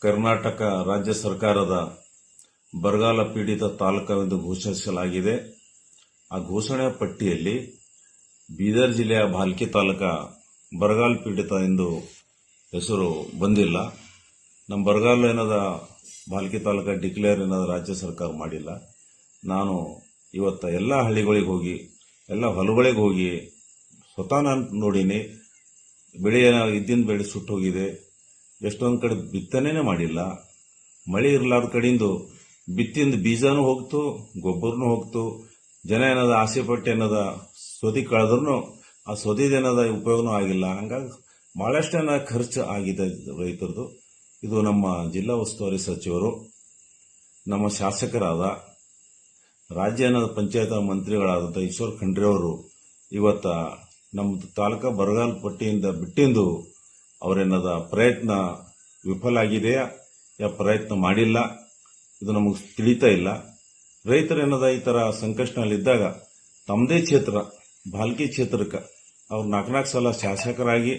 ಕರ್ನಾಟಕ ರಾಜ್ಯ ಸರ್ಕಾರದ ಬರಗಾಲ ಪೀಡಿತ ತಾಲೂಕೆಂದು ಘೋಷಿಸಲಾಗಿದೆ. ಆ ಘೋಷಣೆ ಪಟ್ಟಿಯಲ್ಲಿ ಬೀದರ್ ಜಿಲ್ಲೆಯ ಭಾಲ್ಕಿ ತಾಲೂಕು ಬರಗಾಲ ಪೀಡಿತ ಎಂದು ಹೆಸರು ಬಂದಿಲ್ಲ. ನಮ್ಮ ಬರಗಾಲ ಏನದ ಭಾಲ್ಕಿ ತಾಲೂಕು ಡಿಕ್ಲೇರ್ ಏನದ ರಾಜ್ಯ ಸರ್ಕಾರ ಮಾಡಿಲ್ಲ. ನಾನು ಇವತ್ತು ಎಲ್ಲ ಹಳ್ಳಿಗಳಿಗೆ ಹೋಗಿ ಎಲ್ಲ ಹೊಲಗಳಿಗೆ ಹೋಗಿ ಸ್ವತಃ ನಾನು ನೋಡೀನಿ. ಬೆಳೆ ಇದ್ದಿನ ಬೆಳೆ ಸುಟ್ಟೋಗಿದೆ. ಎಷ್ಟೊಂದು ಕಡೆ ಬಿತ್ತನೆ ಮಾಡಿಲ್ಲ. ಮಳೆ ಇರಲಾರ್ದ ಕಡೆಯಿಂದ ಬಿತ್ತಿಂದ ಬೀಜನೂ ಹೋಗ್ತು, ಗೊಬ್ಬರನೂ ಹೋಗ್ತು. ಜನ ಏನದ ಆಸೆ ಪಟ್ಟು ಏನದ ಸೊದಿ ಕಳೆದ್ರೂ ಆ ಸೊದಿದೇನದ ಉಪಯೋಗನೂ ಆಗಿಲ್ಲ. ಹಂಗಾಗಿ ಬಹಳಷ್ಟು ಖರ್ಚು ಆಗಿದೆ ರೈತರದು. ಇದು ನಮ್ಮ ಜಿಲ್ಲಾ ಉಸ್ತುವಾರಿ ಸಚಿವರು, ನಮ್ಮ ಶಾಸಕರಾದ ರಾಜ್ಯ ಪಂಚಾಯತ್ ಮಂತ್ರಿಗಳಾದಂಥ ಈಶ್ವರ್ ಖಂಡ್ರೆ ಅವರು ಇವತ್ತ ನಮ್ಮ ತಾಲೂಕಾ ಬರಗಾಲ ಪಟ್ಟಿಯಿಂದ ಬಿಟ್ಟಿಂದು ಅವರೇನದ ಪ್ರಯತ್ನ ವಿಫಲ ಆಗಿದೆಯಾ ಯಾ ಪ್ರಯತ್ನ ಮಾಡಿಲ್ಲ, ಇದು ನಮಗೆ ತಿಳಿತಾ ಇಲ್ಲ. ರೈತರೇನದ ಈ ಥರ ಸಂಕಷ್ಟನಲ್ಲಿದ್ದಾಗ ತಮ್ಮದೇ ಕ್ಷೇತ್ರ ಭಾಲ್ಕಿ ಕ್ಷೇತ್ರಕ್ಕೆ ಅವ್ರು 4 ಸಲ ಶಾಸಕರಾಗಿ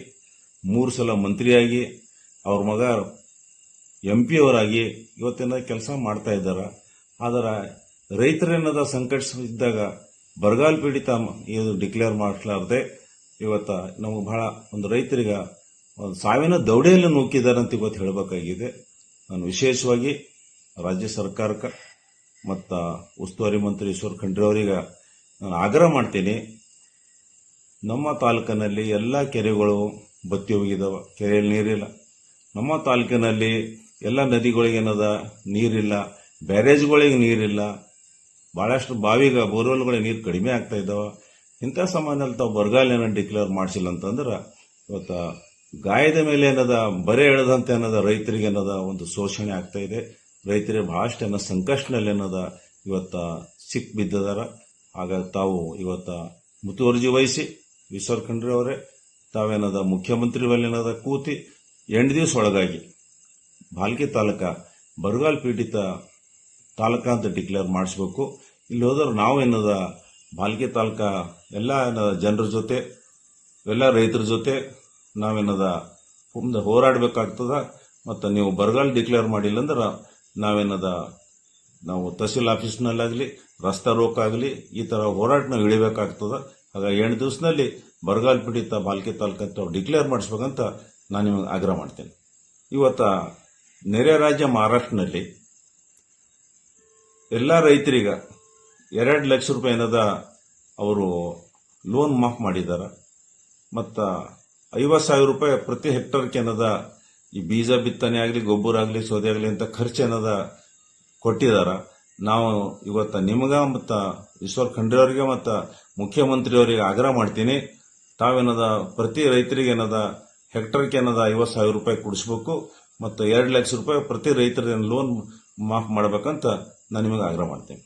3 ಸಲ ಮಂತ್ರಿಯಾಗಿ ಅವ್ರ ಮಗ MP ಅವರಾಗಿ ಇವತ್ತಿನ ಕೆಲಸ ಮಾಡ್ತಾ ಇದ್ದಾರೆ. ಆದರೆ ರೈತರೇನದ ಸಂಕಷ್ಟ ಇದ್ದಾಗ ಬರಗಾಲ ಪೀಡಿತ ಇದು ಡಿಕ್ಲೇರ್ ಮಾಡಲಾರದೆ ಇವತ್ತು ನಮಗೆ ಬಹಳ ಒಂದು ರೈತರಿಗೆ ಒಂದು ಸಾವಿನ ದೌಡೆಯಲ್ಲಿ ನೂಕಿದ್ದಾರೆ ಅಂತ ಇವತ್ತು ಹೇಳಬೇಕಾಗಿದೆ. ನಾನು ವಿಶೇಷವಾಗಿ ರಾಜ್ಯ ಸರ್ಕಾರಕ್ಕೆ ಮತ್ತು ಉಸ್ತುವಾರಿ ಮಂತ್ರಿ ಈಶ್ವರ್ ಖಂಡ್ರೆ ಅವರಿಗೆ ನಾನು ಆಗ್ರಹ ಮಾಡ್ತೀನಿ. ನಮ್ಮ ತಾಲೂಕಿನಲ್ಲಿ ಎಲ್ಲ ಕೆರೆಗಳು ಬತ್ತಿ ಹೋಗಿದ್ದಾವೆ, ಕೆರೆಯಲ್ಲಿ ನೀರಿಲ್ಲ. ನಮ್ಮ ತಾಲೂಕಿನಲ್ಲಿ ಎಲ್ಲ ನದಿಗಳಿಗೆ ಏನದ ನೀರಿಲ್ಲ, ಬ್ಯಾರೇಜ್ಗಳಿಗೆ ನೀರಿಲ್ಲ. ಭಾಳಷ್ಟು ಬಾವಿಗೆ ಬೋರ್ವೆಲ್ಗಳಿಗೆ ನೀರು ಕಡಿಮೆ ಆಗ್ತಾ ಇದ್ದಾವೆ. ಇಂಥ ಸಮಯದಲ್ಲಿ ತಾವು ಬರಗಾಲ ಏನೋ ಡಿಕ್ಲೇರ್ ಮಾಡಿಸಿಲ್ಲ ಅಂತಂದ್ರೆ ಇವತ್ತು ಗಾಯದ ಮೇಲೆ ಏನದ ಬರೆ ಎಳೆದಂತೆ ಏನದ ರೈತರಿಗೆ ಏನದ ಒಂದು ಶೋಷಣೆ ಆಗ್ತಾ ಇದೆ. ರೈತರಿಗೆ ಬಹಳಷ್ಟು ಏನೋ ಸಂಕಷ್ಟನಲ್ಲಿ ಏನದ ಇವತ್ತು ಸಿಕ್ ಬಿದ್ದಿದ್ದಾರೆ. ಹಾಗಾಗಿ ತಾವು ಇವತ್ತು ಮುತುವರ್ಜಿ ವಹಿಸಿ ಈಶ್ವರ್ ಖಂಡ್ರೆ ಅವರೇ ತಾವೇನದ ಮುಖ್ಯಮಂತ್ರಿ ಏನದ ಕೂತಿ 8 ದಿವಸ ಒಳಗಾಗಿ ಭಾಲ್ಕಿ ತಾಲೂಕಾ ಬರಗಾಲ ಪೀಡಿತ ತಾಲೂಕಾ ಅಂತ ಡಿಕ್ಲೇರ್ ಮಾಡಿಸ್ಬೇಕು. ಇಲ್ಲಿ ಹೋದ್ರೆ ನಾವೇನದ ಭಾಲ್ಕಿ ತಾಲೂಕಾ ಎಲ್ಲ ಜನರ ಜೊತೆ ಎಲ್ಲ ರೈತರ ಜೊತೆ ನಾವೇನದ ಮುಂದೆ ಹೋರಾಡಬೇಕಾಗ್ತದ. ಮತ್ತು ನೀವು ಬರಗಾಲ ಡಿಕ್ಲೇರ್ ಮಾಡಿಲ್ಲ ಅಂದ್ರೆ ನಾವು ತಹಸೀಲ್ ಆಫೀಸ್ನಲ್ಲಾಗಲಿ ರಸ್ತಾ ರೋಕ್ ಆಗಲಿ ಈ ಥರ ಹೋರಾಟ ನಾವು ಇಳಿಬೇಕಾಗ್ತದ. ಹಾಗಾಗಿ 8 ದಿವಸದಲ್ಲಿ ಬರಗಾಲ ಪೀಡಿತ ಭಾಲ್ಕಿ ತಾಲೂಕು ಅಂತ ಡಿಕ್ಲೇರ್ ಮಾಡಿಸ್ಬೇಕಂತ ನಾನು ನಿಮಗೆ ಆಗ್ರಹ ಮಾಡ್ತೇನೆ. ಇವತ್ತು ನೆರೆ ರಾಜ್ಯ ಮಹಾರಾಷ್ಟ್ರನಲ್ಲಿ ಎಲ್ಲ ರೈತರಿಗೆ 2 ಲಕ್ಷ ರೂಪಾಯಿ ಏನದ ಅವರು ಲೋನ್ ಮಾಫ್ ಮಾಡಿದ್ದಾರೆ. ಮತ್ತು 50,000 ರೂಪಾಯಿ ಪ್ರತಿ ಹೆಕ್ಟರ್ಗೆ ಏನದ ಈ ಬೀಜ ಬಿತ್ತನೆ ಆಗಲಿ ಗೊಬ್ಬರ ಆಗಲಿ ಸೌದೆ ಆಗಲಿ ಅಂತ ಖರ್ಚು ಏನದ ಕೊಟ್ಟಿದ್ದಾರೆ. ನಾವು ಇವತ್ತು ನಿಮಗೆ ಮತ್ತು ಈಶ್ವರ್ ಖಂಡ್ರೆ ಅವರಿಗೆ ಮತ್ತು ಮುಖ್ಯಮಂತ್ರಿಯವರಿಗೆ ಆಗ್ರಹ ಮಾಡ್ತೀನಿ. ತಾವೇನದ ಪ್ರತಿ ರೈತರಿಗೆ ಏನದ ಹೆಕ್ಟರ್ಗೆ ಏನದ 50,000 ರೂಪಾಯಿ ಕೊಡಿಸ್ಬೇಕು ಮತ್ತು 2 ಲಕ್ಷ ರೂಪಾಯಿ ಪ್ರತಿ ರೈತರಿಗೆ ಲೋನ್ ಮಾಫ್ ಮಾಡಬೇಕಂತ ನಾನು ನಿಮಗೆ ಆಗ್ರಹ ಮಾಡ್ತೇನೆ.